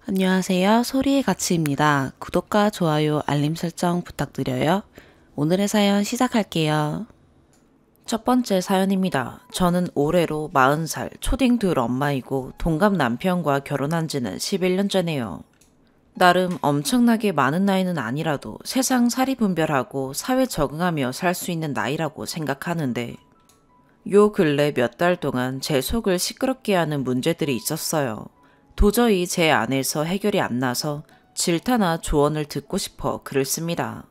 안녕하세요. 소리의 가치입니다. 구독과 좋아요, 알림 설정 부탁드려요. 오늘의 사연 시작할게요. 첫 번째 사연입니다. 저는 올해로 40살 초딩 둘 엄마이고 동갑 남편과 결혼한 지는 11년째네요. 나름 엄청나게 많은 나이는 아니라도 세상 살이 분별하고 사회 적응하며 살 수 있는 나이라고 생각하는데 요 근래 몇 달 동안 제 속을 시끄럽게 하는 문제들이 있었어요. 도저히 제 안에서 해결이 안 나서 질타나 조언을 듣고 싶어 글을 씁니다.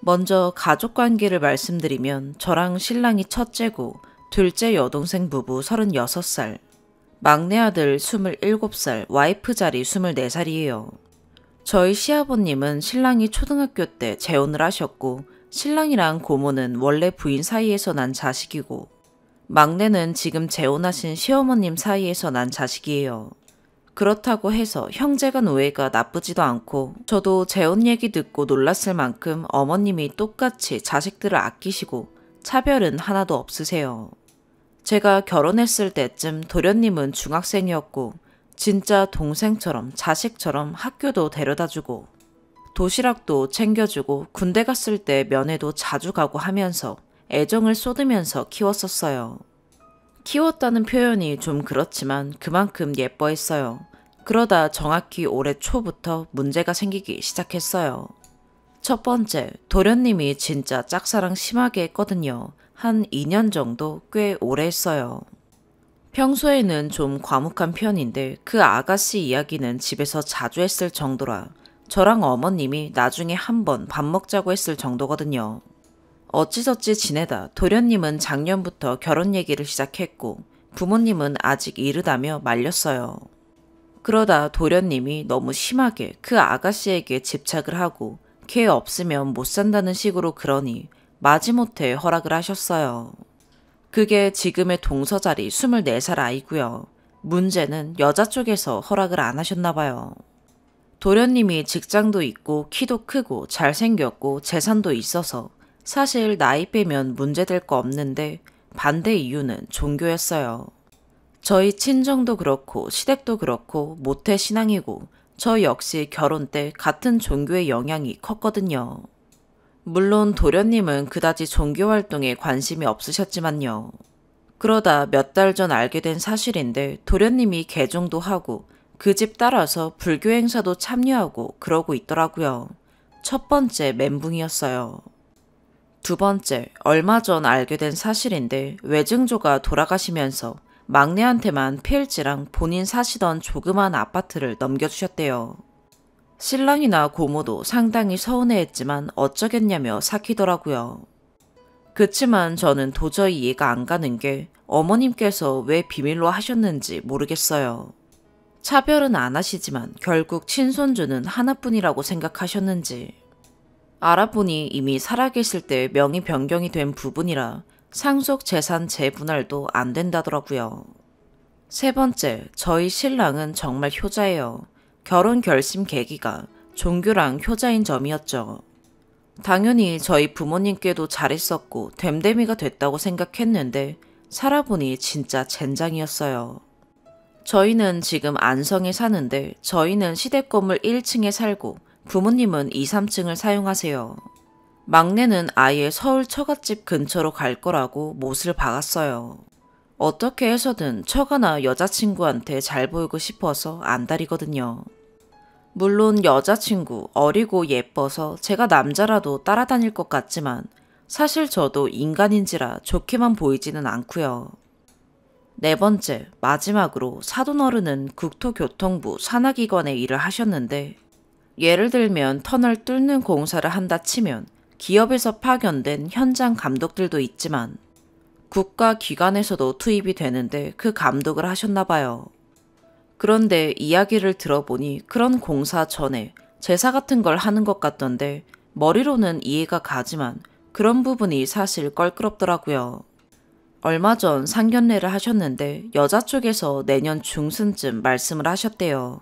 먼저 가족 관계를 말씀드리면 저랑 신랑이 첫째고 둘째 여동생 부부 36살, 막내 아들 27살, 와이프 자리 24살이에요. 저희 시아버님은 신랑이 초등학교 때 재혼을 하셨고 신랑이랑 고모는 원래 부인 사이에서 난 자식이고 막내는 지금 재혼하신 시어머님 사이에서 난 자식이에요. 그렇다고 해서 형제간 우애가 나쁘지도 않고 저도 재혼 얘기 듣고 놀랐을 만큼 어머님이 똑같이 자식들을 아끼시고 차별은 하나도 없으세요. 제가 결혼했을 때쯤 도련님은 중학생이었고 진짜 동생처럼 자식처럼 학교도 데려다주고 도시락도 챙겨주고 군대 갔을 때 면회도 자주 가고 하면서 애정을 쏟으면서 키웠었어요. 키웠다는 표현이 좀 그렇지만 그만큼 예뻐했어요. 그러다 정확히 올해 초부터 문제가 생기기 시작했어요. 첫 번째, 도련님이 진짜 짝사랑 심하게 했거든요. 한 2년 정도 꽤 오래 했어요. 평소에는 좀 과묵한 편인데 그 아가씨 이야기는 집에서 자주 했을 정도라 저랑 어머님이 나중에 한번 밥 먹자고 했을 정도거든요. 어찌저찌 지내다 도련님은 작년부터 결혼 얘기를 시작했고 부모님은 아직 이르다며 말렸어요. 그러다 도련님이 너무 심하게 그 아가씨에게 집착을 하고 걔 없으면 못 산다는 식으로 그러니 마지못해 허락을 하셨어요. 그게 지금의 동서자리 24살 아이고요. 문제는 여자 쪽에서 허락을 안 하셨나 봐요. 도련님이 직장도 있고 키도 크고 잘생겼고 재산도 있어서 사실 나이 빼면 문제될 거 없는데 반대 이유는 종교였어요. 저희 친정도 그렇고 시댁도 그렇고 모태 신앙이고 저 역시 결혼 때 같은 종교의 영향이 컸거든요. 물론 도련님은 그다지 종교 활동에 관심이 없으셨지만요. 그러다 몇 달 전 알게 된 사실인데 도련님이 개종도 하고 그 집 따라서 불교 행사도 참여하고 그러고 있더라고요. 첫 번째 멘붕이었어요. 두 번째, 얼마 전 알게 된 사실인데 외증조가 돌아가시면서 막내한테만 필지랑 본인 사시던 조그만 아파트를 넘겨주셨대요. 신랑이나 고모도 상당히 서운해했지만 어쩌겠냐며 삭히더라고요. 그치만 저는 도저히 이해가 안 가는 게 어머님께서 왜 비밀로 하셨는지 모르겠어요. 차별은 안 하시지만 결국 친손주는 하나뿐이라고 생각하셨는지. 알아보니 이미 살아계실 때 명의 변경이 된 부분이라 상속 재산 재분할도 안 된다더라고요. 세 번째, 저희 신랑은 정말 효자예요. 결혼 결심 계기가 종교랑 효자인 점이었죠. 당연히 저희 부모님께도 잘했었고 됨됨이가 됐다고 생각했는데 살아보니 진짜 젠장이었어요. 저희는 지금 안성에 사는데 저희는 시댁 건물 1층에 살고 부모님은 2, 3층을 사용하세요. 막내는 아예 서울 처갓집 근처로 갈 거라고 못을 박았어요. 어떻게 해서든 처가나 여자친구한테 잘 보이고 싶어서 안달이거든요. 물론 여자친구 어리고 예뻐서 제가 남자라도 따라다닐 것 같지만 사실 저도 인간인지라 좋게만 보이지는 않고요. 네 번째, 마지막으로 사돈어른은 국토교통부 산하기관에 일을 하셨는데 예를 들면 터널 뚫는 공사를 한다 치면 기업에서 파견된 현장 감독들도 있지만 국가기관에서도 투입이 되는데 그 감독을 하셨나 봐요. 그런데 이야기를 들어보니 그런 공사 전에 제사 같은 걸 하는 것 같던데 머리로는 이해가 가지만 그런 부분이 사실 껄끄럽더라고요. 얼마 전 상견례를 하셨는데 여자 쪽에서 내년 중순쯤 말씀을 하셨대요.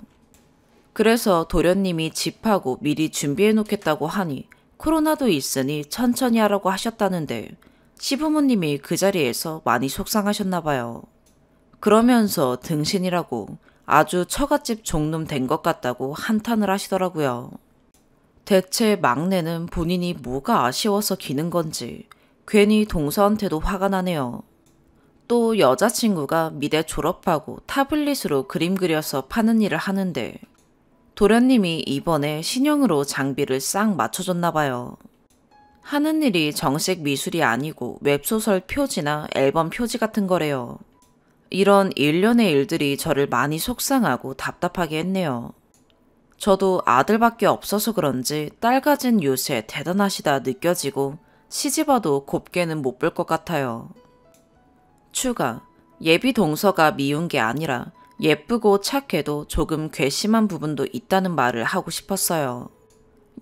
그래서 도련님이 집하고 미리 준비해 놓겠다고 하니 코로나도 있으니 천천히 하라고 하셨다는데 시부모님이 그 자리에서 많이 속상하셨나 봐요. 그러면서 등신이라고 아주 처갓집 종놈 된 것 같다고 한탄을 하시더라고요. 대체 막내는 본인이 뭐가 아쉬워서 기는 건지 괜히 동서한테도 화가 나네요. 또 여자친구가 미대 졸업하고 타블릿으로 그림 그려서 파는 일을 하는데 도련님이 이번에 신형으로 장비를 싹 맞춰줬나 봐요. 하는 일이 정식 미술이 아니고 웹소설 표지나 앨범 표지 같은 거래요. 이런 일련의 일들이 저를 많이 속상하고 답답하게 했네요. 저도 아들밖에 없어서 그런지 딸 가진 요새 대단하시다 느껴지고 시집와도 곱게는 못 볼 것 같아요. 추가, 예비 동서가 미운 게 아니라 예쁘고 착해도 조금 괘씸한 부분도 있다는 말을 하고 싶었어요.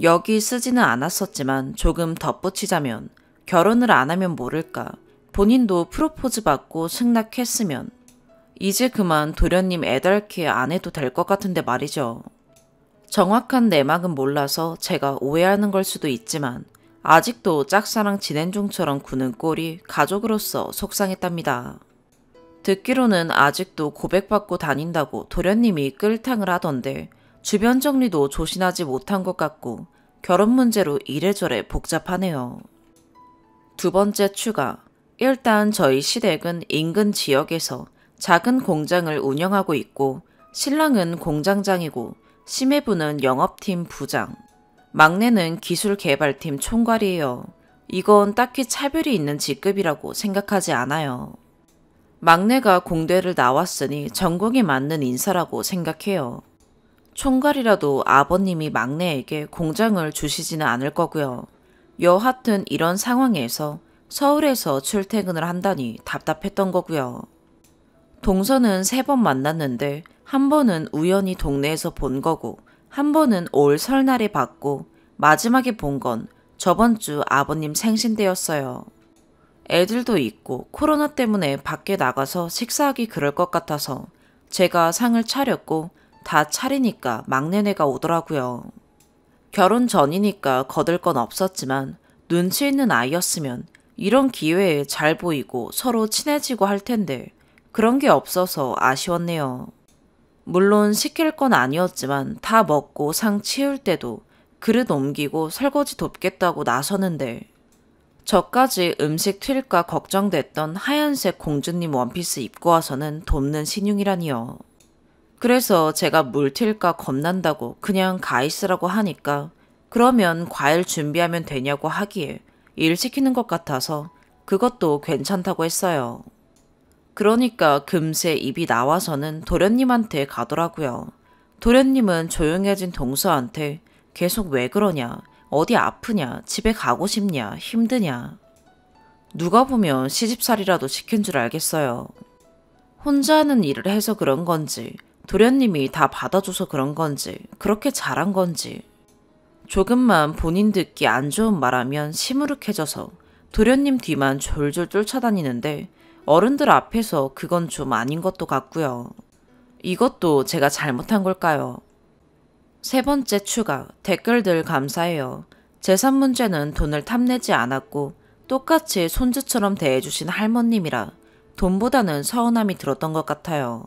여기 쓰지는 않았었지만 조금 덧붙이자면 결혼을 안 하면 모를까 본인도 프로포즈 받고 승낙했으면 이제 그만 도련님 애달게 안 해도 될 것 같은데 말이죠. 정확한 내막은 몰라서 제가 오해하는 걸 수도 있지만 아직도 짝사랑 진행 중처럼 구는 꼴이 가족으로서 속상했답니다. 듣기로는 아직도 고백받고 다닌다고 도련님이 끌탕을 하던데 주변 정리도 조신하지 못한 것 같고 결혼 문제로 이래저래 복잡하네요. 두 번째 추가. 일단 저희 시댁은 인근 지역에서 작은 공장을 운영하고 있고 신랑은 공장장이고 심해부는 영업팀 부장, 막내는 기술개발팀 총괄이에요. 이건 딱히 차별이 있는 직급이라고 생각하지 않아요. 막내가 공대를 나왔으니 전공에 맞는 인사라고 생각해요. 총괄이라도 아버님이 막내에게 공장을 주시지는 않을 거고요. 여하튼 이런 상황에서 서울에서 출퇴근을 한다니 답답했던 거고요. 동서는 3번 만났는데 한 번은 우연히 동네에서 본 거고 한 번은 올 설날에 봤고 마지막에 본 건 저번 주 아버님 생신 때였어요. 애들도 있고 코로나 때문에 밖에 나가서 식사하기 그럴 것 같아서 제가 상을 차렸고 다 차리니까 막내네가 오더라고요. 결혼 전이니까 거들 건 없었지만 눈치 있는 아이였으면 이런 기회에 잘 보이고 서로 친해지고 할 텐데 그런 게 없어서 아쉬웠네요. 물론 시킬 건 아니었지만 다 먹고 상 치울 때도 그릇 옮기고 설거지 돕겠다고 나서는데 저까지 음식 튈까 걱정됐던 하얀색 공주님 원피스 입고 와서는 돕는 신용이라니요. 그래서 제가 물 튈까 겁난다고 그냥 가 있으라고 하니까 그러면 과일 준비하면 되냐고 하기에 일 시키는 것 같아서 그것도 괜찮다고 했어요. 그러니까 금세 입이 나와서는 도련님한테 가더라고요. 도련님은 조용해진 동서한테 계속 왜 그러냐, 어디 아프냐, 집에 가고 싶냐, 힘드냐. 누가 보면 시집살이라도 시킨 줄 알겠어요. 혼자 하는 일을 해서 그런 건지, 도련님이 다 받아줘서 그런 건지, 그렇게 잘한 건지. 조금만 본인 듣기 안 좋은 말하면 시무룩해져서 도련님 뒤만 졸졸 쫓아다니는데 어른들 앞에서 그건 좀 아닌 것도 같고요. 이것도 제가 잘못한 걸까요? 3번째 추가, 댓글들 감사해요. 재산 문제는 돈을 탐내지 않았고 똑같이 손주처럼 대해주신 할머님이라 돈보다는 서운함이 들었던 것 같아요.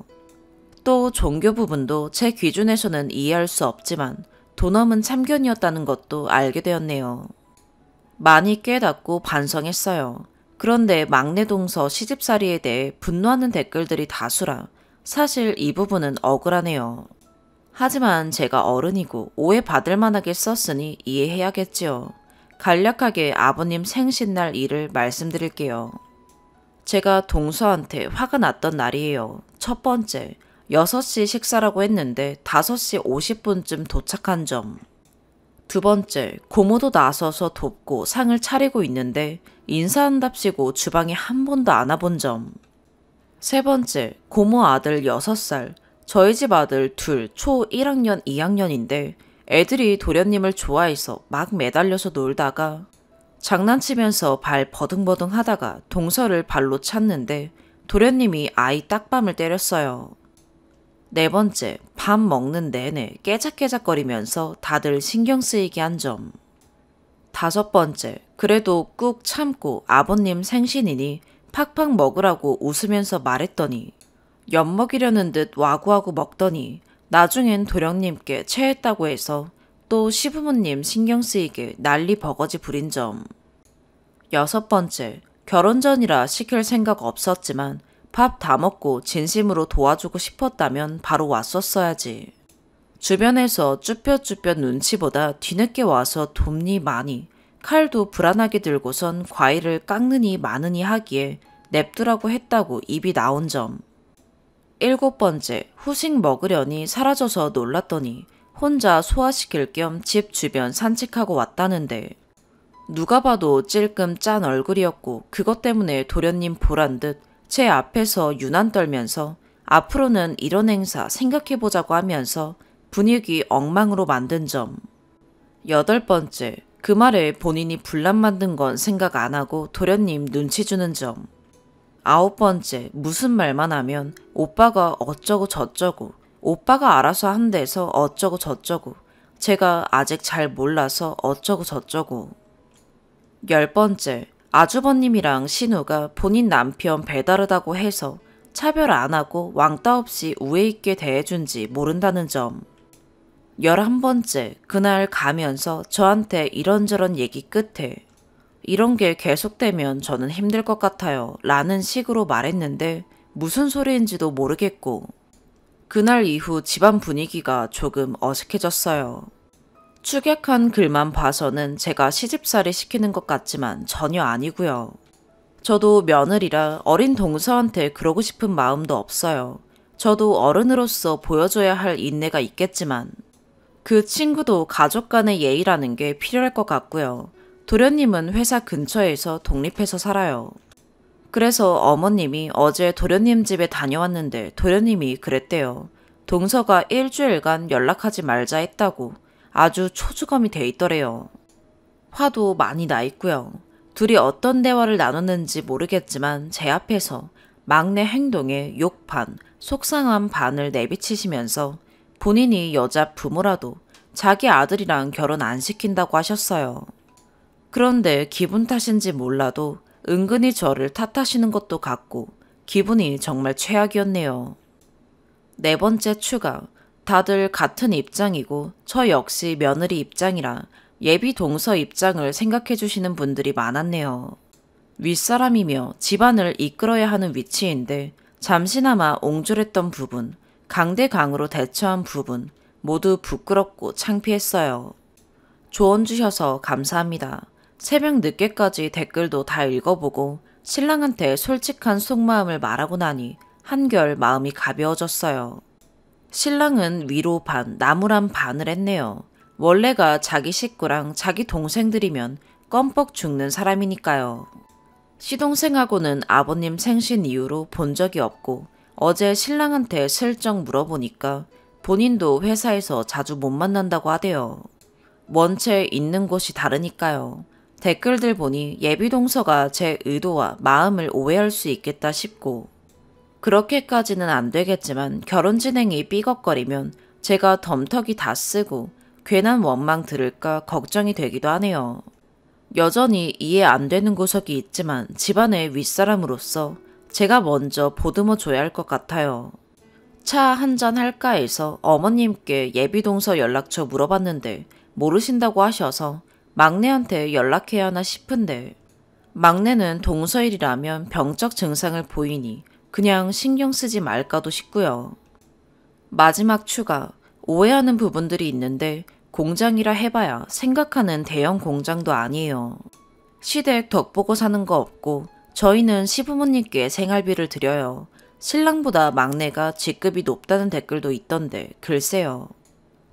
또 종교 부분도 제 기준에서는 이해할 수 없지만 도넘은 참견이었다는 것도 알게 되었네요. 많이 깨닫고 반성했어요. 그런데 막내 동서 시집살이에 대해 분노하는 댓글들이 다수라 사실 이 부분은 억울하네요. 하지만 제가 어른이고 오해받을 만하게 썼으니 이해해야겠지요. 간략하게 아버님 생신날 일을 말씀드릴게요. 제가 동서한테 화가 났던 날이에요. 첫 번째, 6시 식사라고 했는데 5시 50분쯤 도착한 점. 두 번째, 고모도 나서서 돕고 상을 차리고 있는데 인사한답시고 주방에 한 번도 안 와본 점. 세 번째, 고모 아들 6살, 저희 집 아들 둘, 초 1학년, 2학년인데 애들이 도련님을 좋아해서 막 매달려서 놀다가 장난치면서 발 버둥버둥 하다가 동서를 발로 찼는데 도련님이 아이 딱밤을 때렸어요. 네 번째, 밥 먹는 내내 깨작깨작거리면서 다들 신경 쓰이게 한 점. 다섯 번째, 그래도 꾹 참고 아버님 생신이니 팍팍 먹으라고 웃으면서 말했더니 엿먹이려는 듯 와구와구 먹더니 나중엔 도령님께 체했다고 해서 또 시부모님 신경 쓰이게 난리 버거지 부린 점. 6번째, 결혼 전이라 시킬 생각 없었지만 밥 다 먹고 진심으로 도와주고 싶었다면 바로 왔었어야지. 주변에서 쭈뼛쭈뼛 눈치보다 뒤늦게 와서 돕니 마니 칼도 불안하게 들고선 과일을 깎느니 마느니 하기에 냅두라고 했다고 입이 나온 점. 7번째, 후식 먹으려니 사라져서 놀랐더니 혼자 소화시킬 겸 집 주변 산책하고 왔다는데 누가 봐도 찔끔 짠 얼굴이었고 그것 때문에 도련님 보란 듯 제 앞에서 유난 떨면서 앞으로는 이런 행사 생각해보자고 하면서 분위기 엉망으로 만든 점. 8번째, 그 말에 본인이 분란 만든 건 생각 안 하고 도련님 눈치 주는 점. 9번째, 무슨 말만 하면 오빠가 어쩌고 저쩌고, 오빠가 알아서 한대서 어쩌고 저쩌고, 제가 아직 잘 몰라서 어쩌고 저쩌고. 10번째, 아주버님이랑 신우가 본인 남편 배다르다고 해서 차별 안 하고 왕따 없이 우애 있게 대해준지 모른다는 점. 11번째, 그날 가면서 저한테 이런저런 얘기 끝에 이런 게 계속되면 저는 힘들 것 같아요 라는 식으로 말했는데 무슨 소리인지도 모르겠고 그날 이후 집안 분위기가 조금 어색해졌어요. 축약한 글만 봐서는 제가 시집살이 시키는 것 같지만 전혀 아니고요. 저도 며느리라 어린 동서한테 그러고 싶은 마음도 없어요. 저도 어른으로서 보여줘야 할 인내가 있겠지만 그 친구도 가족 간의 예의라는 게 필요할 것 같고요. 도련님은 회사 근처에서 독립해서 살아요. 그래서 어머님이 어제 도련님 집에 다녀왔는데 도련님이 그랬대요. 동서가 일주일간 연락하지 말자 했다고 아주 초주검이 돼 있더래요. 화도 많이 나 있고요. 둘이 어떤 대화를 나눴는지 모르겠지만 제 앞에서 막내 행동에 욕 반, 속상한 반을 내비치시면서 본인이 여자 부모라도 자기 아들이랑 결혼 안 시킨다고 하셨어요. 그런데 기분 탓인지 몰라도 은근히 저를 탓하시는 것도 같고 기분이 정말 최악이었네요. 4번째 추가. 다들 같은 입장이고 저 역시 며느리 입장이라 예비 동서 입장을 생각해 주시는 분들이 많았네요. 윗사람이며 집안을 이끌어야 하는 위치인데 잠시나마 옹졸했던 부분, 강대강으로 대처한 부분 모두 부끄럽고 창피했어요. 조언 주셔서 감사합니다. 새벽 늦게까지 댓글도 다 읽어보고 신랑한테 솔직한 속마음을 말하고 나니 한결 마음이 가벼워졌어요. 신랑은 위로 반, 나무란 반을 했네요. 원래가 자기 식구랑 자기 동생들이면 껌뻑 죽는 사람이니까요. 시동생하고는 아버님 생신 이후로 본 적이 없고 어제 신랑한테 슬쩍 물어보니까 본인도 회사에서 자주 못 만난다고 하대요. 원체 있는 곳이 다르니까요. 댓글들 보니 예비동서가 제 의도와 마음을 오해할 수 있겠다 싶고 그렇게까지는 안 되겠지만 결혼 진행이 삐걱거리면 제가 덤터기 다 쓰고 괜한 원망 들을까 걱정이 되기도 하네요. 여전히 이해 안 되는 구석이 있지만 집안의 윗사람으로서 제가 먼저 보듬어 줘야 할 것 같아요. 차 한잔 할까 해서 어머님께 예비동서 연락처 물어봤는데 모르신다고 하셔서 막내한테 연락해야 하나 싶은데 막내는 동서일이라면 병적 증상을 보이니 그냥 신경 쓰지 말까도 싶고요. 마지막 추가. 오해하는 부분들이 있는데 공장이라 해봐야 생각하는 대형 공장도 아니에요. 시댁 덕보고 사는 거 없고 저희는 시부모님께 생활비를 드려요. 신랑보다 막내가 직급이 높다는 댓글도 있던데 글쎄요.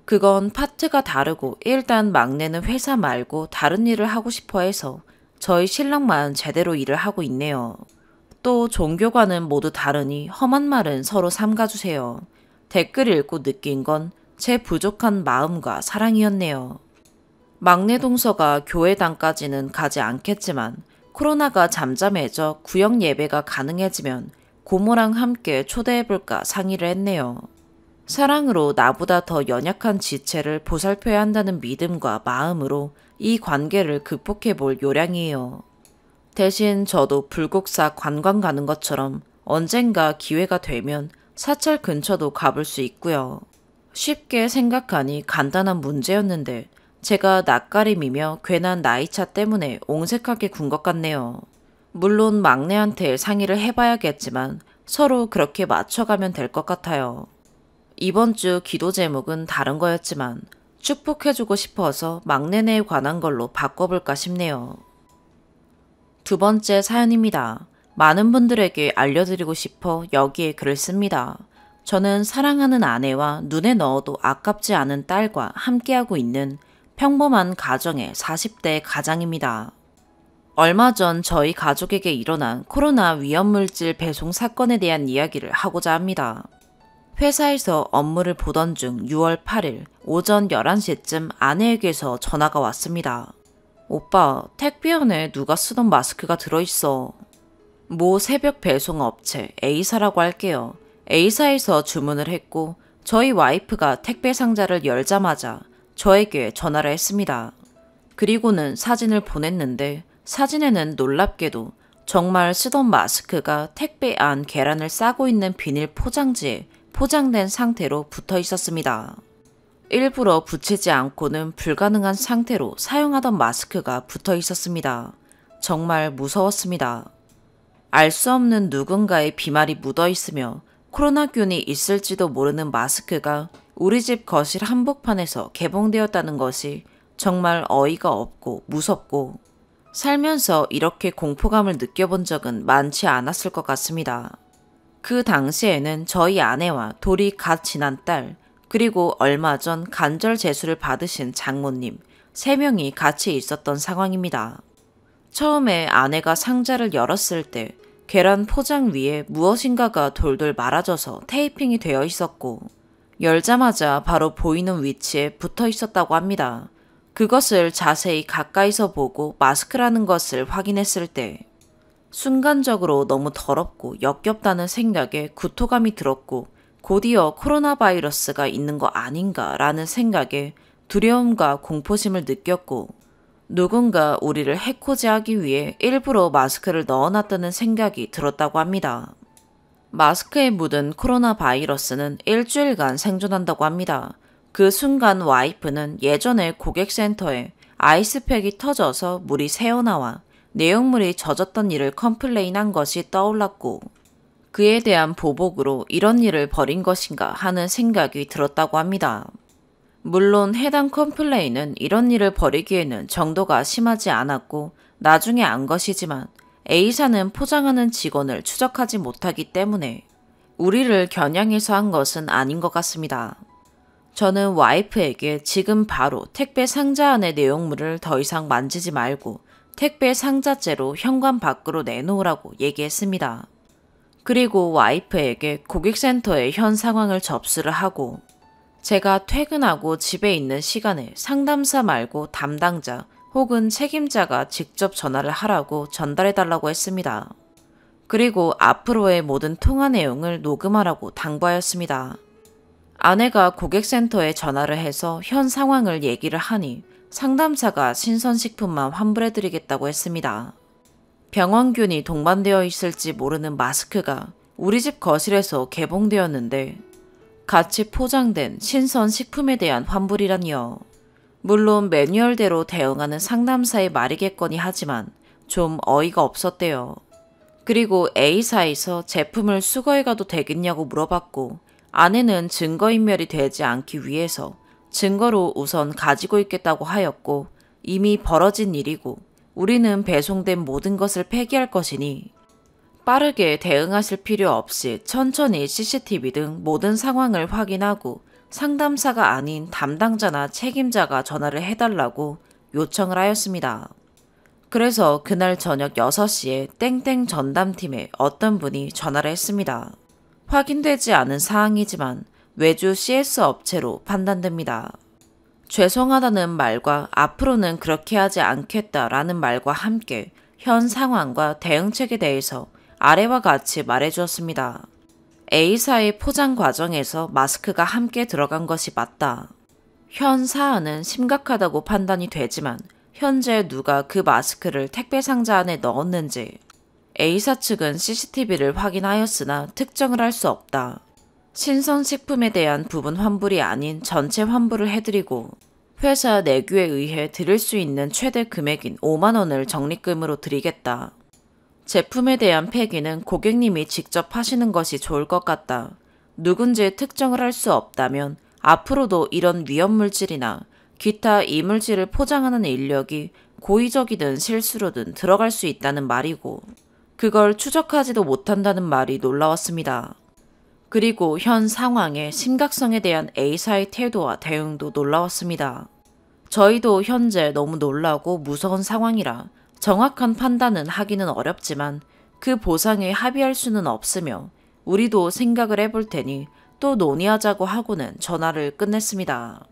그건 파트가 다르고 일단 막내는 회사 말고 다른 일을 하고 싶어 해서 저희 신랑만 제대로 일을 하고 있네요. 또 종교관은 모두 다르니 험한 말은 서로 삼가주세요. 댓글 읽고 느낀 건 제 부족한 마음과 사랑이었네요. 막내 동서가 교회당까지는 가지 않겠지만 코로나가 잠잠해져 구역 예배가 가능해지면 고모랑 함께 초대해볼까 상의를 했네요. 사랑으로 나보다 더 연약한 지체를 보살펴야 한다는 믿음과 마음으로 이 관계를 극복해볼 요량이에요. 대신 저도 불국사 관광 가는 것처럼 언젠가 기회가 되면 사찰 근처도 가볼 수 있고요. 쉽게 생각하니 간단한 문제였는데 제가 낯가림이며 괜한 나이차 때문에 옹색하게 군 것 같네요. 물론 막내한테 상의를 해봐야겠지만 서로 그렇게 맞춰가면 될 것 같아요. 이번 주 기도 제목은 다른 거였지만 축복해주고 싶어서 막내네에 관한 걸로 바꿔볼까 싶네요. 두 번째 사연입니다. 많은 분들에게 알려드리고 싶어 여기에 글을 씁니다. 저는 사랑하는 아내와 눈에 넣어도 아깝지 않은 딸과 함께하고 있는 평범한 가정의 40대 가장입니다. 얼마 전 저희 가족에게 일어난 코로나 위험물질 배송 사건에 대한 이야기를 하고자 합니다. 회사에서 업무를 보던 중 6월 8일 오전 11시쯤 아내에게서 전화가 왔습니다. 오빠, 택배 안에 누가 쓰던 마스크가 들어있어. 모 새벽 배송 업체 A사라고 할게요. A사에서 주문을 했고 저희 와이프가 택배 상자를 열자마자 저에게 전화를 했습니다. 그리고는 사진을 보냈는데 사진에는 놀랍게도 정말 쓰던 마스크가 택배 안 계란을 싸고 있는 비닐 포장지에 포장된 상태로 붙어 있었습니다. 일부러 붙이지 않고는 불가능한 상태로 사용하던 마스크가 붙어 있었습니다. 정말 무서웠습니다. 알 수 없는 누군가의 비말이 묻어 있으며 코로나균이 있을지도 모르는 마스크가 우리 집 거실 한복판에서 개봉되었다는 것이 정말 어이가 없고 무섭고 살면서 이렇게 공포감을 느껴본 적은 많지 않았을 것 같습니다. 그 당시에는 저희 아내와 돌이 갓 지난 딸, 그리고 얼마 전 간절 제수를 받으신 장모님 3명이 같이 있었던 상황입니다. 처음에 아내가 상자를 열었을 때 계란 포장 위에 무엇인가가 돌돌 말아져서 테이핑이 되어 있었고 열자마자 바로 보이는 위치에 붙어 있었다고 합니다. 그것을 자세히 가까이서 보고 마스크라는 것을 확인했을 때 순간적으로 너무 더럽고 역겹다는 생각에 구토감이 들었고 곧이어 코로나 바이러스가 있는 거 아닌가라는 생각에 두려움과 공포심을 느꼈고 누군가 우리를 해코지하기 위해 일부러 마스크를 넣어놨다는 생각이 들었다고 합니다. 마스크에 묻은 코로나 바이러스는 일주일간 생존한다고 합니다. 그 순간 와이프는 예전에 고객센터에 아이스팩이 터져서 물이 새어나와 내용물이 젖었던 일을 컴플레인한 것이 떠올랐고 그에 대한 보복으로 이런 일을 벌인 것인가 하는 생각이 들었다고 합니다. 물론 해당 컴플레인은 이런 일을 벌이기에는 정도가 심하지 않았고 나중에 안 것이지만 A사는 포장하는 직원을 추적하지 못하기 때문에 우리를 겨냥해서 한 것은 아닌 것 같습니다. 저는 와이프에게 지금 바로 택배 상자 안의 내용물을 더 이상 만지지 말고 택배 상자째로 현관 밖으로 내놓으라고 얘기했습니다. 그리고 와이프에게 고객센터의 현 상황을 접수를 하고 제가 퇴근하고 집에 있는 시간에 상담사 말고 담당자 혹은 책임자가 직접 전화를 하라고 전달해달라고 했습니다. 그리고 앞으로의 모든 통화 내용을 녹음하라고 당부하였습니다. 아내가 고객센터에 전화를 해서 현 상황을 얘기를 하니 상담사가 신선식품만 환불해드리겠다고 했습니다. 병원균이 동반되어 있을지 모르는 마스크가 우리 집 거실에서 개봉되었는데 같이 포장된 신선식품에 대한 환불이라니요. 물론 매뉴얼대로 대응하는 상담사의 말이겠거니 하지만 좀 어이가 없었대요. 그리고 A사에서 제품을 수거해가도 되겠냐고 물어봤고 아내는 증거인멸이 되지 않기 위해서 증거로 우선 가지고 있겠다고 하였고 이미 벌어진 일이고 우리는 배송된 모든 것을 폐기할 것이니 빠르게 대응하실 필요 없이 천천히 CCTV 등 모든 상황을 확인하고 상담사가 아닌 담당자나 책임자가 전화를 해달라고 요청을 하였습니다. 그래서 그날 저녁 6시에 땡땡 전담팀에 어떤 분이 전화를 했습니다. 확인되지 않은 사항이지만 외주 CS 업체로 판단됩니다. 죄송하다는 말과 앞으로는 그렇게 하지 않겠다라는 말과 함께 현 상황과 대응책에 대해서 아래와 같이 말해주었습니다. A사의 포장 과정에서 마스크가 함께 들어간 것이 맞다. 현 사안은 심각하다고 판단이 되지만 현재 누가 그 마스크를 택배 상자 안에 넣었는지 A사 측은 CCTV를 확인하였으나 특정을 할 수 없다. 신선식품에 대한 부분 환불이 아닌 전체 환불을 해드리고 회사 내규에 의해 드릴 수 있는 최대 금액인 5만 원을 적립금으로 드리겠다. 제품에 대한 폐기는 고객님이 직접 하시는 것이 좋을 것 같다. 누군지 특정을 할 수 없다면 앞으로도 이런 위험물질이나 기타 이물질을 포장하는 인력이 고의적이든 실수로든 들어갈 수 있다는 말이고 그걸 추적하지도 못한다는 말이 놀라웠습니다. 그리고 현 상황의 심각성에 대한 A사의 태도와 대응도 놀라웠습니다. 저희도 현재 너무 놀라고 무서운 상황이라 정확한 판단은 하기는 어렵지만 그 보상에 합의할 수는 없으며 우리도 생각을 해볼 테니 또 논의하자고 하고는 전화를 끝냈습니다.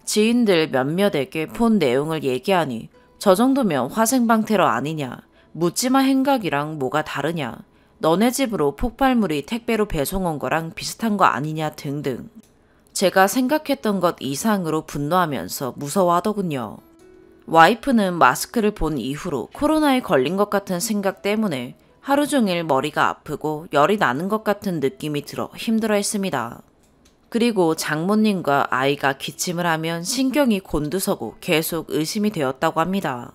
지인들 몇몇에게 폰 내용을 얘기하니 저 정도면 화생방 테러 아니냐, 묻지마 행각이랑 뭐가 다르냐, 너네 집으로 폭발물이 택배로 배송 온 거랑 비슷한 거 아니냐 등등. 제가 생각했던 것 이상으로 분노하면서 무서워하더군요. 와이프는 마스크를 본 이후로 코로나에 걸린 것 같은 생각 때문에 하루 종일 머리가 아프고 열이 나는 것 같은 느낌이 들어 힘들어했습니다. 그리고 장모님과 아이가 기침을 하면 신경이 곤두서고 계속 의심이 되었다고 합니다.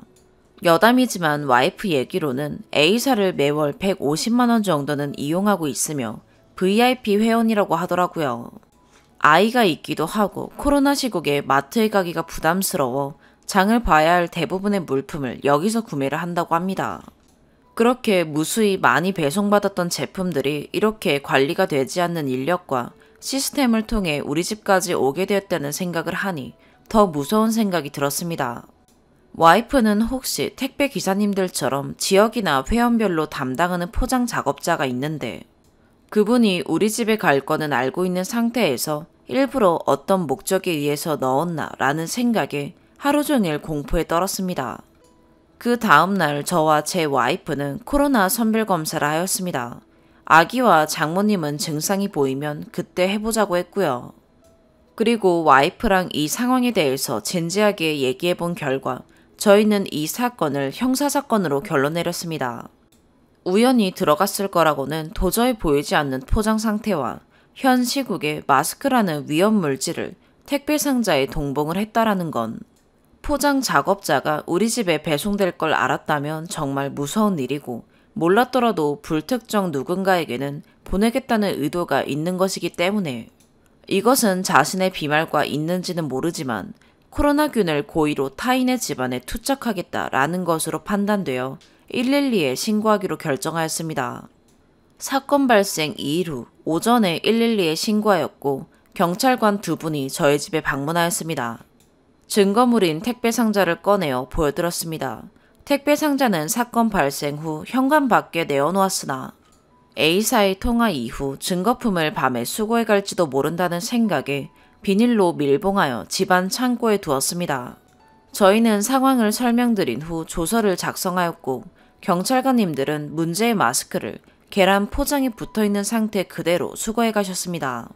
여담이지만 와이프 얘기로는 A사를 매월 150만 원 정도는 이용하고 있으며 VIP 회원이라고 하더라고요. 아이가 있기도 하고 코로나 시국에 마트에 가기가 부담스러워 장을 봐야 할 대부분의 물품을 여기서 구매를 한다고 합니다. 그렇게 무수히 많이 배송받았던 제품들이 이렇게 관리가 되지 않는 인력과 시스템을 통해 우리 집까지 오게 되었다는 생각을 하니 더 무서운 생각이 들었습니다. 와이프는 혹시 택배 기사님들처럼 지역이나 회원별로 담당하는 포장 작업자가 있는데 그분이 우리 집에 갈 거는 알고 있는 상태에서 일부러 어떤 목적에 의해서 넣었나 라는 생각에 하루 종일 공포에 떨었습니다. 그 다음날 저와 제 와이프는 코로나 선별검사를 하였습니다. 아기와 장모님은 증상이 보이면 그때 해보자고 했고요. 그리고 와이프랑 이 상황에 대해서 진지하게 얘기해 본 결과 저희는 이 사건을 형사사건으로 결론 내렸습니다. 우연히 들어갔을 거라고는 도저히 보이지 않는 포장 상태와 현 시국에 마스크라는 위험 물질을 택배 상자에 동봉을 했다라는 건 포장 작업자가 우리 집에 배송될 걸 알았다면 정말 무서운 일이고 몰랐더라도 불특정 누군가에게는 보내겠다는 의도가 있는 것이기 때문에 이것은 자신의 비말과 있는지는 모르지만 코로나균을 고의로 타인의 집안에 투척하겠다라는 것으로 판단되어 112에 신고하기로 결정하였습니다. 사건 발생 2일 후 오전에 112에 신고하였고 경찰관 2분이 저희 집에 방문하였습니다. 증거물인 택배 상자를 꺼내어 보여드렸습니다. 택배 상자는 사건 발생 후 현관 밖에 내어놓았으나 A사의 통화 이후 증거품을 밤에 수거해 갈지도 모른다는 생각에 비닐로 밀봉하여 집안 창고에 두었습니다. 저희는 상황을 설명드린 후 조서를 작성하였고 경찰관님들은 문제의 마스크를 계란 포장이 붙어있는 상태 그대로 수거해 가셨습니다.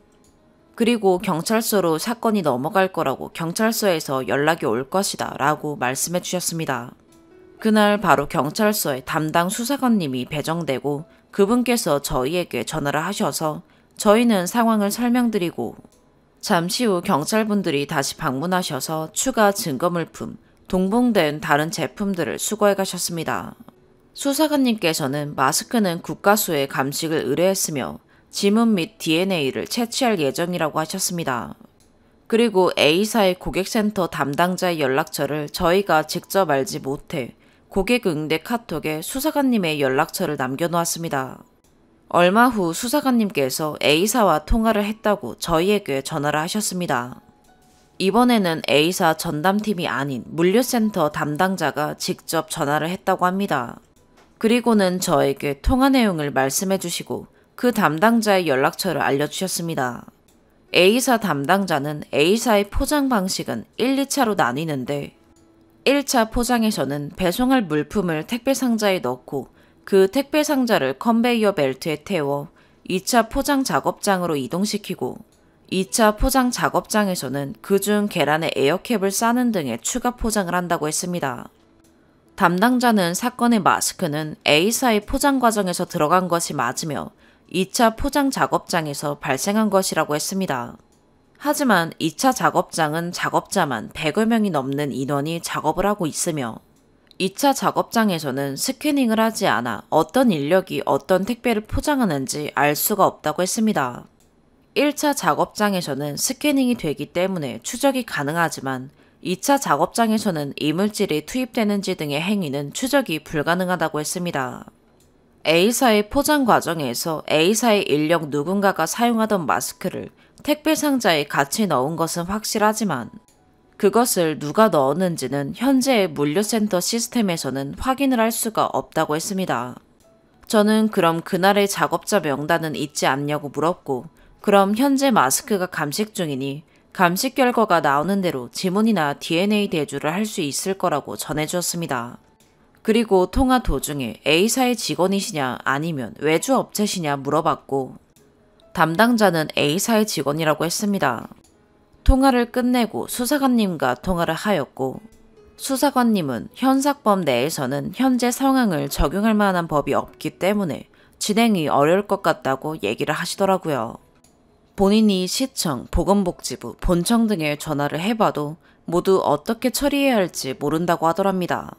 그리고 경찰서로 사건이 넘어갈 거라고 경찰서에서 연락이 올 것이다 라고 말씀해 주셨습니다. 그날 바로 경찰서에 담당 수사관님이 배정되고 그분께서 저희에게 전화를 하셔서 저희는 상황을 설명드리고 잠시 후 경찰분들이 다시 방문하셔서 추가 증거물품, 동봉된 다른 제품들을 수거해 가셨습니다. 수사관님께서는 마스크는 국가수에 감식을 의뢰했으며 지문 및 DNA를 채취할 예정이라고 하셨습니다. 그리고 A사의 고객센터 담당자의 연락처를 저희가 직접 알지 못해 고객 응대 카톡에 수사관님의 연락처를 남겨놓았습니다. 얼마 후 수사관님께서 A사와 통화를 했다고 저희에게 전화를 하셨습니다. 이번에는 A사 전담팀이 아닌 물류센터 담당자가 직접 전화를 했다고 합니다. 그리고는 저에게 통화 내용을 말씀해 주시고 그 담당자의 연락처를 알려주셨습니다. A사 담당자는 A사의 포장 방식은 1, 2차로 나뉘는데 1차 포장에서는 배송할 물품을 택배 상자에 넣고 그 택배 상자를 컨베이어 벨트에 태워 2차 포장 작업장으로 이동시키고 2차 포장 작업장에서는 그중 계란에 에어캡을 싸는 등의 추가 포장을 한다고 했습니다. 담당자는 사건의 마스크는 A사의 포장 과정에서 들어간 것이 맞으며 2차 포장 작업장에서 발생한 것이라고 했습니다. 하지만 2차 작업장은 작업자만 100여 명이 넘는 인원이 작업을 하고 있으며 2차 작업장에서는 스캐닝을 하지 않아 어떤 인력이 어떤 택배를 포장하는지 알 수가 없다고 했습니다. 1차 작업장에서는 스캐닝이 되기 때문에 추적이 가능하지만 2차 작업장에서는 이물질이 투입되는지 등의 행위는 추적이 불가능하다고 했습니다. A사의 포장 과정에서 A사의 인력 누군가가 사용하던 마스크를 택배 상자에 같이 넣은 것은 확실하지만 그것을 누가 넣었는지는 현재의 물류센터 시스템에서는 확인을 할 수가 없다고 했습니다. 저는 그럼 그날의 작업자 명단은 있지 않냐고 물었고 그럼 현재 마스크가 감식 중이니 감식 결과가 나오는 대로 지문이나 DNA 대조를 할 수 있을 거라고 전해주었습니다. 그리고 통화 도중에 A사의 직원이시냐 아니면 외주 업체시냐 물어봤고 담당자는 A사의 직원이라고 했습니다. 통화를 끝내고 수사관님과 통화를 하였고 수사관님은 현사법 내에서는 현재 상황을 적용할 만한 법이 없기 때문에 진행이 어려울 것 같다고 얘기를 하시더라고요. 본인이 시청, 보건복지부, 본청 등에 전화를 해봐도 모두 어떻게 처리해야 할지 모른다고 하더랍니다.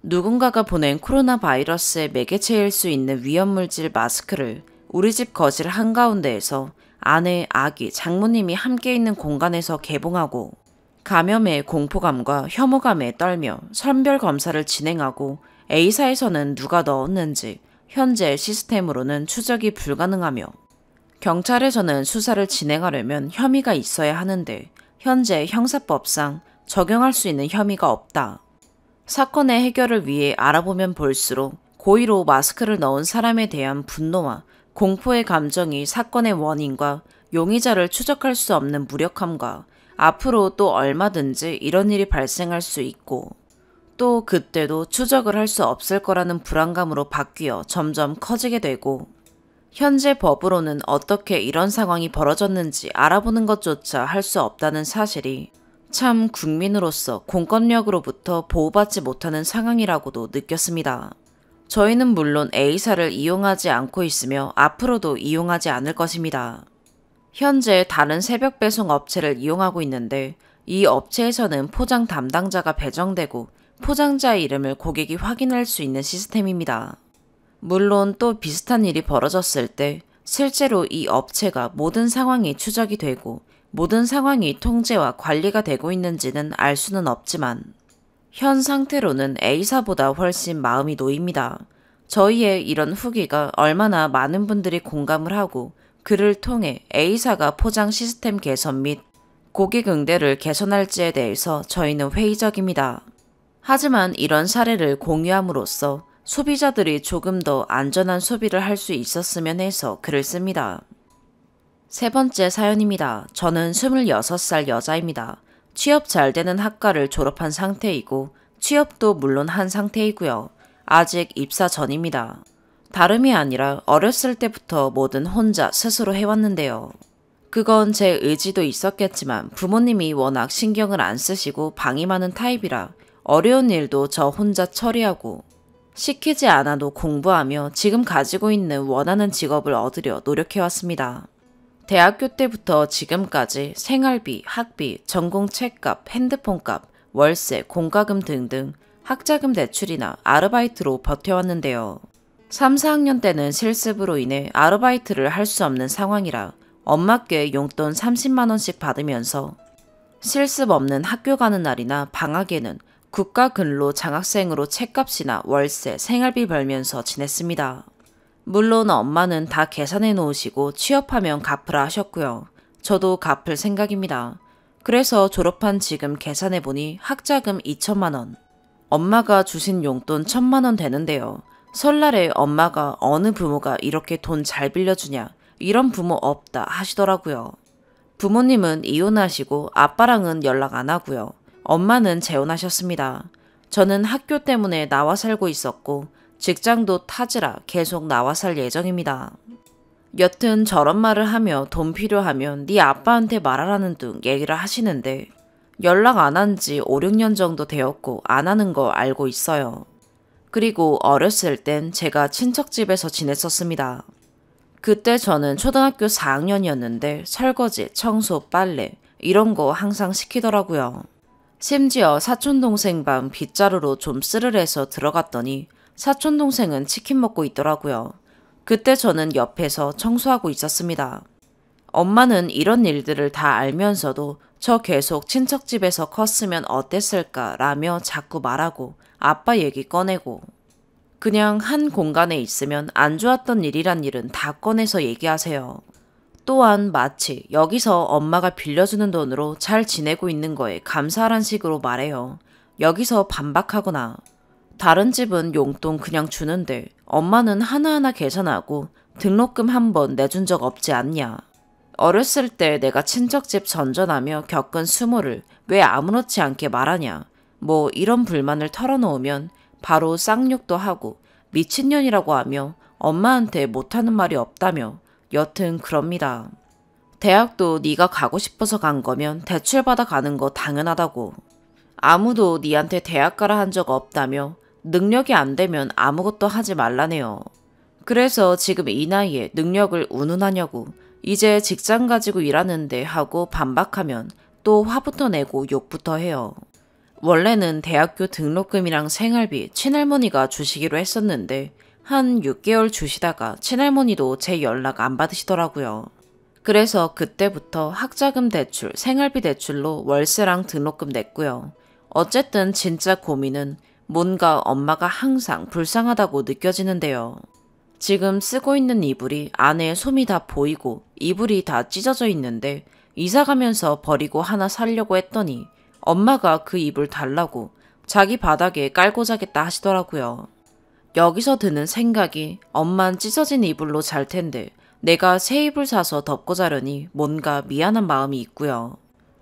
누군가가 보낸 코로나 바이러스의 매개체일 수 있는 위험물질 마스크를 우리 집 거실 한가운데에서 아내, 아기, 장모님이 함께 있는 공간에서 개봉하고 감염의 공포감과 혐오감에 떨며 선별 검사를 진행하고 A사에서는 누가 넣었는지 현재 시스템으로는 추적이 불가능하며 경찰에서는 수사를 진행하려면 혐의가 있어야 하는데 현재 형사법상 적용할 수 있는 혐의가 없다. 사건의 해결을 위해 알아보면 볼수록 고의로 마스크를 넣은 사람에 대한 분노와 공포의 감정이 사건의 원인과 용의자를 추적할 수 없는 무력함과 앞으로 또 얼마든지 이런 일이 발생할 수 있고 또 그때도 추적을 할 수 없을 거라는 불안감으로 바뀌어 점점 커지게 되고 현재 법으로는 어떻게 이런 상황이 벌어졌는지 알아보는 것조차 할 수 없다는 사실이 참 국민으로서 공권력으로부터 보호받지 못하는 상황이라고도 느꼈습니다. 저희는 물론 A사를 이용하지 않고 있으며 앞으로도 이용하지 않을 것입니다. 현재 다른 새벽 배송 업체를 이용하고 있는데 이 업체에서는 포장 담당자가 배정되고 포장자의 이름을 고객이 확인할 수 있는 시스템입니다. 물론 또 비슷한 일이 벌어졌을 때 실제로 이 업체가 모든 상황이 추적이 되고 모든 상황이 통제와 관리가 되고 있는지는 알 수는 없지만 현 상태로는 A사보다 훨씬 마음이 놓입니다. 저희의 이런 후기가 얼마나 많은 분들이 공감을 하고 그를 통해 A사가 포장 시스템 개선 및 고객 응대를 개선할지에 대해서 저희는 회의적입니다. 하지만 이런 사례를 공유함으로써 소비자들이 조금 더 안전한 소비를 할 수 있었으면 해서 글을 씁니다. 세 번째 사연입니다. 저는 26살 여자입니다. 취업 잘 되는 학과를 졸업한 상태이고 취업도 물론 한 상태이고요. 아직 입사 전입니다. 다름이 아니라 어렸을 때부터 뭐든 혼자 스스로 해왔는데요. 그건 제 의지도 있었겠지만 부모님이 워낙 신경을 안 쓰시고 방임하는 타입이라 어려운 일도 저 혼자 처리하고 시키지 않아도 공부하며 지금 가지고 있는 원하는 직업을 얻으려 노력해왔습니다. 대학교 때부터 지금까지 생활비, 학비, 전공 책값, 핸드폰값, 월세, 공과금 등등 학자금 대출이나 아르바이트로 버텨왔는데요. 3, 4학년 때는 실습으로 인해 아르바이트를 할 수 없는 상황이라 엄마께 용돈 30만 원씩 받으면서 실습 없는 학교 가는 날이나 방학에는 국가 근로 장학생으로 책값이나 월세, 생활비 벌면서 지냈습니다. 물론 엄마는 다 계산해 놓으시고 취업하면 갚으라 하셨고요. 저도 갚을 생각입니다. 그래서 졸업한 지금 계산해 보니 학자금 2천만 원, 엄마가 주신 용돈 1,000만 원 되는데요. 설날에 엄마가 어느 부모가 이렇게 돈 잘 빌려주냐, 이런 부모 없다 하시더라고요. 부모님은 이혼하시고 아빠랑은 연락 안 하고요. 엄마는 재혼하셨습니다. 저는 학교 때문에 나와 살고 있었고 직장도 타지라 계속 나와 살 예정입니다. 여튼 저런 말을 하며 돈 필요하면 네 아빠한테 말하라는 등 얘기를 하시는데 연락 안 한 지 5, 6년 정도 되었고 안 하는 거 알고 있어요. 그리고 어렸을 땐 제가 친척 집에서 지냈었습니다. 그때 저는 초등학교 4학년이었는데 설거지, 청소, 빨래 이런 거 항상 시키더라고요. 심지어 사촌동생 방 빗자루로 좀 쓰르르해서 들어갔더니 사촌동생은 치킨 먹고 있더라고요. 그때 저는 옆에서 청소하고 있었습니다. 엄마는 이런 일들을 다 알면서도 저 계속 친척집에서 컸으면 어땠을까 라며 자꾸 말하고 아빠 얘기 꺼내고 그냥 한 공간에 있으면 안 좋았던 일이란 일은 다 꺼내서 얘기하세요. 또한 마치 여기서 엄마가 빌려주는 돈으로 잘 지내고 있는 거에 감사하란 식으로 말해요. 여기서 반박하거나 다른 집은 용돈 그냥 주는데 엄마는 하나하나 계산하고 등록금 한 번 내준 적 없지 않냐. 어렸을 때 내가 친척집 전전하며 겪은 수모를 왜 아무렇지 않게 말하냐. 뭐 이런 불만을 털어놓으면 바로 쌍욕도 하고 미친년이라고 하며 엄마한테 못하는 말이 없다며 여튼 그럽니다. 대학도 네가 가고 싶어서 간 거면 대출받아 가는 거 당연하다고. 아무도 네한테 대학 가라 한 적 없다며 능력이 안 되면 아무것도 하지 말라네요. 그래서 지금 이 나이에 능력을 운운하냐고 이제 직장 가지고 일하는데 하고 반박하면 또 화부터 내고 욕부터 해요. 원래는 대학교 등록금이랑 생활비 친할머니가 주시기로 했었는데 한 6개월 주시다가 친할머니도 제 연락 안 받으시더라고요. 그래서 그때부터 학자금 대출, 생활비 대출로 월세랑 등록금 냈고요. 어쨌든 진짜 고민은 뭔가 엄마가 항상 불쌍하다고 느껴지는데요. 지금 쓰고 있는 이불이 안에 솜이 다 보이고 이불이 다 찢어져 있는데 이사 가면서 버리고 하나 사려고 했더니 엄마가 그 이불 달라고 자기 바닥에 깔고 자겠다 하시더라고요. 여기서 드는 생각이 엄만 찢어진 이불로 잘 텐데 내가 새 이불 사서 덮고 자려니 뭔가 미안한 마음이 있고요.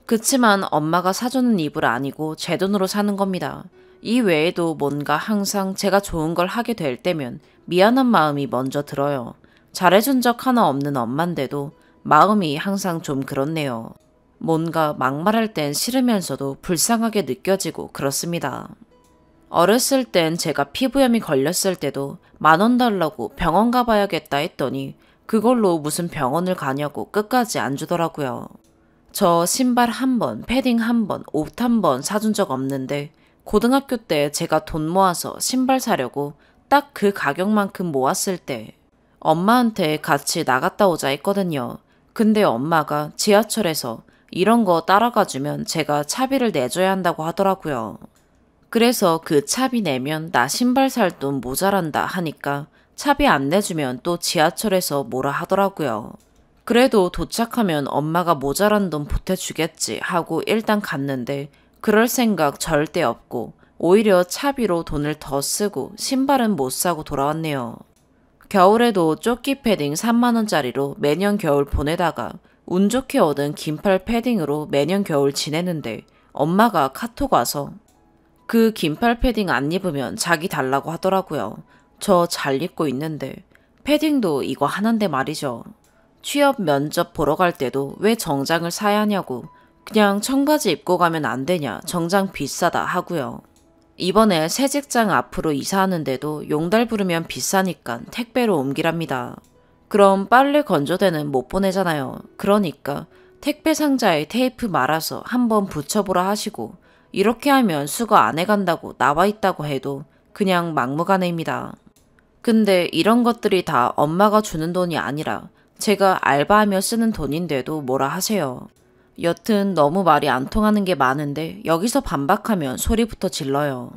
그치만 엄마가 사주는 이불 아니고 제 돈으로 사는 겁니다. 이 외에도 뭔가 항상 제가 좋은 걸 하게 될 때면 미안한 마음이 먼저 들어요. 잘해준 적 하나 없는 엄만데도 마음이 항상 좀 그렇네요. 뭔가 막말할 땐 싫으면서도 불쌍하게 느껴지고 그렇습니다. 어렸을 땐 제가 피부염이 걸렸을 때도 10,000원 달라고 병원 가봐야겠다 했더니 그걸로 무슨 병원을 가냐고 끝까지 안 주더라고요. 저 신발 한 번, 패딩 한 번, 옷 한 번 사준 적 없는데 고등학교 때 제가 돈 모아서 신발 사려고 딱 그 가격만큼 모았을 때 엄마한테 같이 나갔다 오자 했거든요. 근데 엄마가 지하철에서 이런 거 따라가 주면 제가 차비를 내줘야 한다고 하더라고요. 그래서 그 차비 내면 나 신발 살 돈 모자란다 하니까 차비 안 내주면 또 지하철에서 뭐라 하더라고요. 그래도 도착하면 엄마가 모자란 돈 보태주겠지 하고 일단 갔는데 그럴 생각 절대 없고 오히려 차비로 돈을 더 쓰고 신발은 못 사고 돌아왔네요. 겨울에도 조끼 패딩 30,000원짜리로 매년 겨울 보내다가 운 좋게 얻은 긴팔 패딩으로 매년 겨울 지내는데 엄마가 카톡 와서 그 긴팔 패딩 안 입으면 자기 달라고 하더라고요. 저 잘 입고 있는데 패딩도 이거 하나인데 말이죠. 취업 면접 보러 갈 때도 왜 정장을 사야 하냐고 그냥 청바지 입고 가면 안 되냐 정장 비싸다 하고요. 이번에 새 직장 앞으로 이사하는데도 용달 부르면 비싸니까 택배로 옮기랍니다. 그럼 빨래 건조대는 못 보내잖아요. 그러니까 택배 상자에 테이프 말아서 한번 붙여보라 하시고 이렇게 하면 수거 안 해간다고 나와 있다고 해도 그냥 막무가내입니다. 근데 이런 것들이 다 엄마가 주는 돈이 아니라 제가 알바하며 쓰는 돈인데도 뭐라 하세요. 여튼 너무 말이 안 통하는 게 많은데 여기서 반박하면 소리부터 질러요.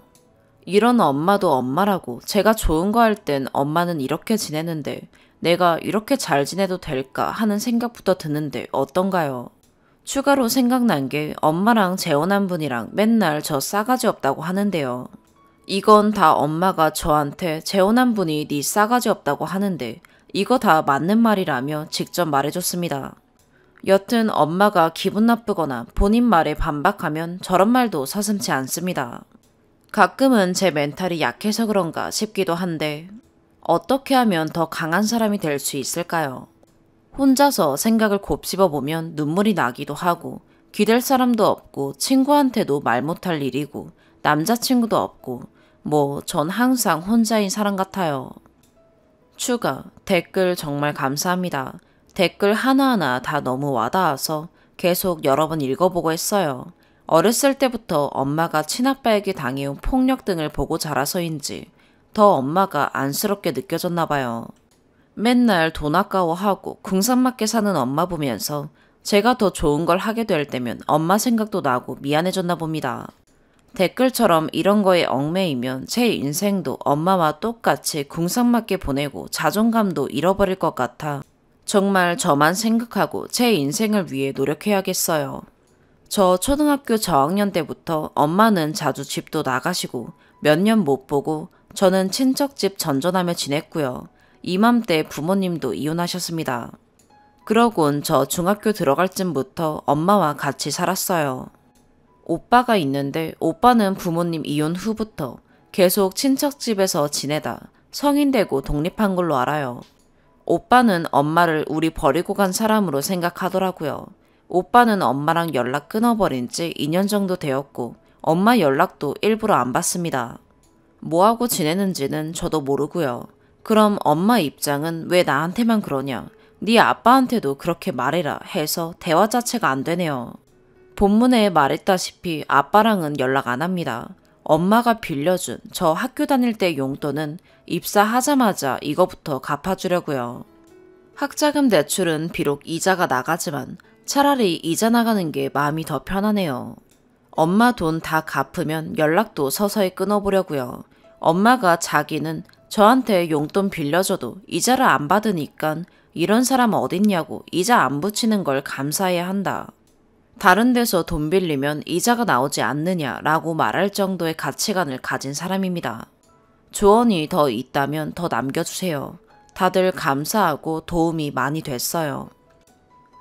이런 엄마도 엄마라고 제가 좋은 거 할 땐 엄마는 이렇게 지내는데 내가 이렇게 잘 지내도 될까 하는 생각부터 드는데 어떤가요? 추가로 생각난 게 엄마랑 재혼한 분이랑 맨날 저 싸가지 없다고 하는데요. 이건 다 엄마가 저한테 재혼한 분이 네 싸가지 없다고 하는데 이거 다 맞는 말이라며 직접 말해줬습니다. 여튼 엄마가 기분 나쁘거나 본인 말에 반박하면 저런 말도 서슴지 않습니다. 가끔은 제 멘탈이 약해서 그런가 싶기도 한데 어떻게 하면 더 강한 사람이 될 수 있을까요? 혼자서 생각을 곱씹어 보면 눈물이 나기도 하고 기댈 사람도 없고 친구한테도 말 못할 일이고 남자친구도 없고 뭐 전 항상 혼자인 사람 같아요. 추가, 댓글 정말 감사합니다. 댓글 하나하나 다 너무 와닿아서 계속 여러 번 읽어보고 했어요. 어렸을 때부터 엄마가 친아빠에게 당해온 폭력 등을 보고 자라서인지 더 엄마가 안쓰럽게 느껴졌나 봐요. 맨날 돈 아까워하고 궁상맞게 사는 엄마 보면서 제가 더 좋은 걸 하게 될 때면 엄마 생각도 나고 미안해졌나 봅니다. 댓글처럼 이런 거에 얽매이면 제 인생도 엄마와 똑같이 궁상맞게 보내고 자존감도 잃어버릴 것 같아 정말 저만 생각하고 제 인생을 위해 노력해야겠어요. 저 초등학교 저학년 때부터 엄마는 자주 집도 나가시고 몇 년 못 보고 저는 친척집 전전하며 지냈고요. 이맘때 부모님도 이혼하셨습니다. 그러곤 저 중학교 들어갈 쯤부터 엄마와 같이 살았어요. 오빠가 있는데 오빠는 부모님 이혼 후부터 계속 친척집에서 지내다 성인 되고 독립한 걸로 알아요. 오빠는 엄마를 우리 버리고 간 사람으로 생각하더라고요. 오빠는 엄마랑 연락 끊어버린 지 2년 정도 되었고 엄마 연락도 일부러 안 받습니다. 뭐하고 지내는지는 저도 모르고요. 그럼 엄마 입장은 왜 나한테만 그러냐? 네 아빠한테도 그렇게 말해라 해서 대화 자체가 안 되네요. 본문에 말했다시피 아빠랑은 연락 안 합니다. 엄마가 빌려준 저 학교 다닐 때 용돈은 입사하자마자 이거부터 갚아주려고요. 학자금 대출은 비록 이자가 나가지만 차라리 이자 나가는 게 마음이 더 편하네요. 엄마 돈 다 갚으면 연락도 서서히 끊어보려고요. 엄마가 자기는 저한테 용돈 빌려줘도 이자를 안 받으니까 이런 사람 어딨냐고 이자 안 붙이는 걸 감사해야 한다. 다른 데서 돈 빌리면 이자가 나오지 않느냐라고 말할 정도의 가치관을 가진 사람입니다. 조언이 더 있다면 더 남겨주세요. 다들 감사하고 도움이 많이 됐어요.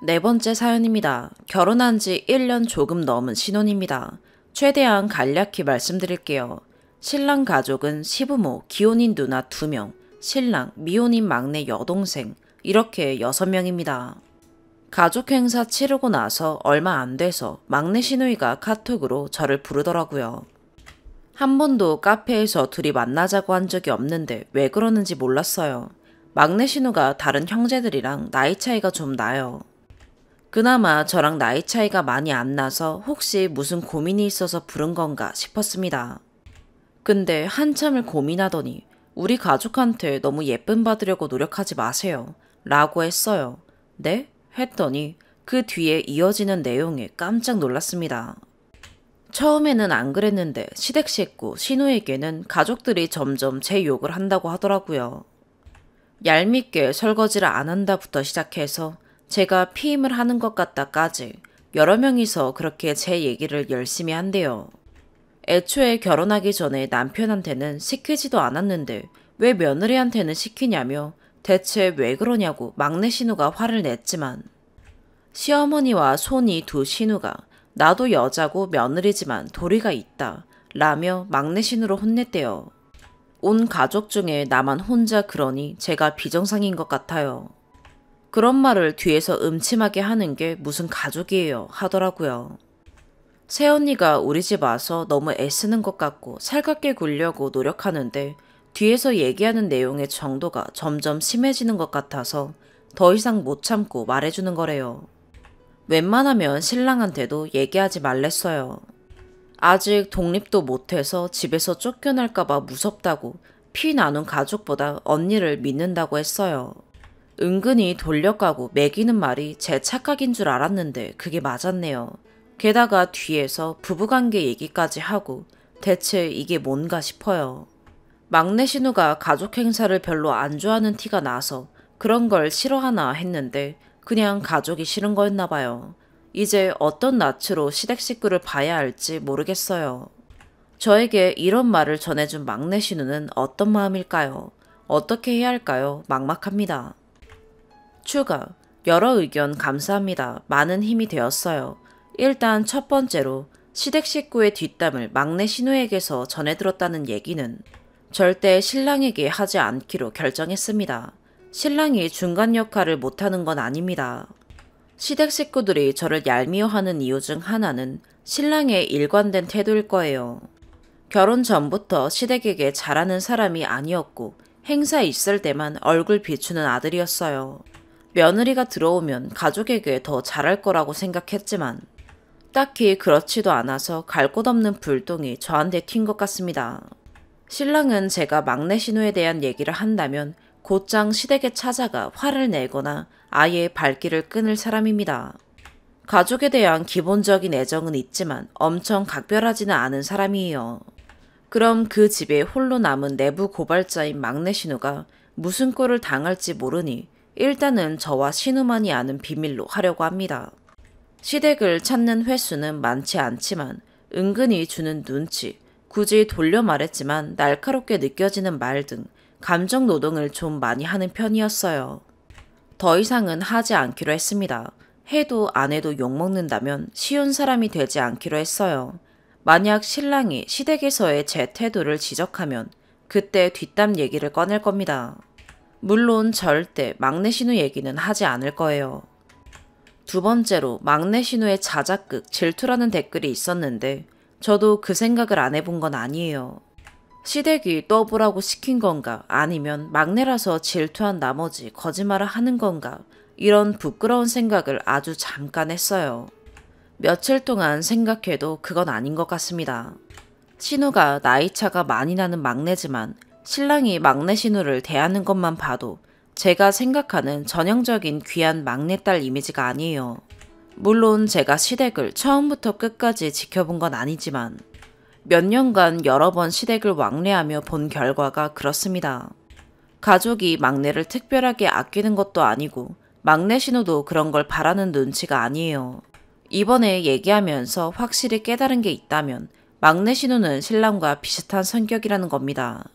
네 번째 사연입니다. 결혼한 지 1년 조금 넘은 신혼입니다. 최대한 간략히 말씀드릴게요. 신랑 가족은 시부모, 기혼인 누나 2명, 신랑, 미혼인 막내 여동생 이렇게 6명입니다. 가족 행사 치르고 나서 얼마 안 돼서 막내 시누이가 카톡으로 저를 부르더라고요. 한 번도 카페에서 둘이 만나자고 한 적이 없는데 왜 그러는지 몰랐어요. 막내 시누가 다른 형제들이랑 나이 차이가 좀 나요. 그나마 저랑 나이 차이가 많이 안 나서 혹시 무슨 고민이 있어서 부른 건가 싶었습니다. 근데 한참을 고민하더니 우리 가족한테 너무 예쁨 받으려고 노력하지 마세요 라고 했어요. 네? 했더니 그 뒤에 이어지는 내용에 깜짝 놀랐습니다. 처음에는 안 그랬는데 시댁 식구 신우에게는 가족들이 점점 제 욕을 한다고 하더라고요. 얄밉게 설거지를 안 한다부터 시작해서 제가 피임을 하는 것 같다까지 여러 명이서 그렇게 제 얘기를 열심히 한대요. 애초에 결혼하기 전에 남편한테는 시키지도 않았는데 왜 며느리한테는 시키냐며 대체 왜 그러냐고 막내 신우가 화를 냈지만 시어머니와 손이 두 신우가 나도 여자고 며느리지만 도리가 있다 라며 막내 신우로 혼냈대요. 온 가족 중에 나만 혼자 그러니 제가 비정상인 것 같아요. 그런 말을 뒤에서 음침하게 하는 게 무슨 가족이에요 하더라고요. 새언니가 우리 집 와서 너무 애쓰는 것 같고 살갑게 굴려고 노력하는데 뒤에서 얘기하는 내용의 정도가 점점 심해지는 것 같아서 더 이상 못 참고 말해주는 거래요. 웬만하면 신랑한테도 얘기하지 말랬어요. 아직 독립도 못해서 집에서 쫓겨날까봐 무섭다고 피 나눈 가족보다 언니를 믿는다고 했어요. 은근히 돌려가고 매기는 말이 제 착각인 줄 알았는데 그게 맞았네요. 게다가 뒤에서 부부관계 얘기까지 하고 대체 이게 뭔가 싶어요. 막내 신우가 가족 행사를 별로 안 좋아하는 티가 나서 그런 걸 싫어하나 했는데 그냥 가족이 싫은 거였나 봐요. 이제 어떤 낯으로 시댁 식구를 봐야 할지 모르겠어요. 저에게 이런 말을 전해준 막내 신우는 어떤 마음일까요? 어떻게 해야 할까요? 막막합니다. 추가, 여러 의견 감사합니다. 많은 힘이 되었어요. 일단 첫 번째로 시댁 식구의 뒷담을 막내 신우에게서 전해 들었다는 얘기는 절대 신랑에게 하지 않기로 결정했습니다. 신랑이 중간 역할을 못하는 건 아닙니다. 시댁 식구들이 저를 얄미워하는 이유 중 하나는 신랑의 일관된 태도일 거예요. 결혼 전부터 시댁에게 잘하는 사람이 아니었고 행사 있을 때만 얼굴 비추는 아들이었어요. 며느리가 들어오면 가족에게 더 잘할 거라고 생각했지만 딱히 그렇지도 않아서 갈 곳 없는 불똥이 저한테 튄 것 같습니다. 신랑은 제가 막내 신우에 대한 얘기를 한다면 곧장 시댁에 찾아가 화를 내거나 아예 발길을 끊을 사람입니다. 가족에 대한 기본적인 애정은 있지만 엄청 각별하지는 않은 사람이에요. 그럼 그 집에 홀로 남은 내부 고발자인 막내 신우가 무슨 꼴을 당할지 모르니 일단은 저와 신우만이 아는 비밀로 하려고 합니다. 시댁을 찾는 횟수는 많지 않지만 은근히 주는 눈치, 굳이 돌려 말했지만 날카롭게 느껴지는 말 등 감정 노동을 좀 많이 하는 편이었어요. 더 이상은 하지 않기로 했습니다. 해도 안 해도 욕먹는다면 쉬운 사람이 되지 않기로 했어요. 만약 신랑이 시댁에서의 제 태도를 지적하면 그때 뒷담 얘기를 꺼낼 겁니다. 물론 절대 막내 신우 얘기는 하지 않을 거예요. 두 번째로 막내 신우의 자작극 질투라는 댓글이 있었는데 저도 그 생각을 안 해본 건 아니에요. 시댁이 떠보라고 시킨 건가 아니면 막내라서 질투한 나머지 거짓말을 하는 건가 이런 부끄러운 생각을 아주 잠깐 했어요. 며칠 동안 생각해도 그건 아닌 것 같습니다. 신우가 나이차가 많이 나는 막내지만 신랑이 막내 신우를 대하는 것만 봐도 제가 생각하는 전형적인 귀한 막내딸 이미지가 아니에요. 물론 제가 시댁을 처음부터 끝까지 지켜본 건 아니지만 몇 년간 여러 번 시댁을 왕래하며 본 결과가 그렇습니다. 가족이 막내를 특별하게 아끼는 것도 아니고 막내 신우도 그런 걸 바라는 눈치가 아니에요. 이번에 얘기하면서 확실히 깨달은 게 있다면 막내 신우는 신랑과 비슷한 성격이라는 겁니다.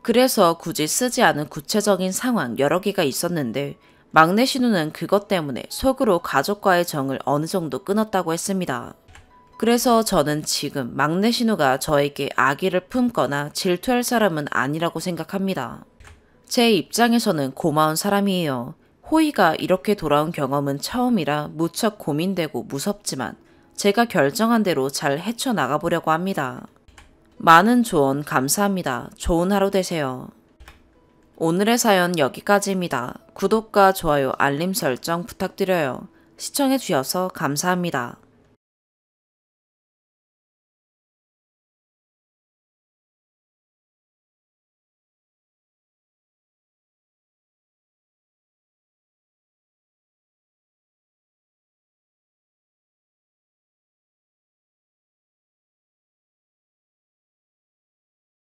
그래서 굳이 쓰지 않은 구체적인 상황 여러 개가 있었는데 막내 신우는 그것 때문에 속으로 가족과의 정을 어느 정도 끊었다고 했습니다. 그래서 저는 지금 막내 신우가 저에게 악의를 품거나 질투할 사람은 아니라고 생각합니다. 제 입장에서는 고마운 사람이에요. 호의가 이렇게 돌아온 경험은 처음이라 무척 고민되고 무섭지만 제가 결정한 대로 잘 헤쳐나가보려고 합니다. 많은 조언 감사합니다. 좋은 하루 되세요. 오늘의 사연 여기까지입니다. 구독과 좋아요, 알림 설정 부탁드려요. 시청해주셔서 감사합니다.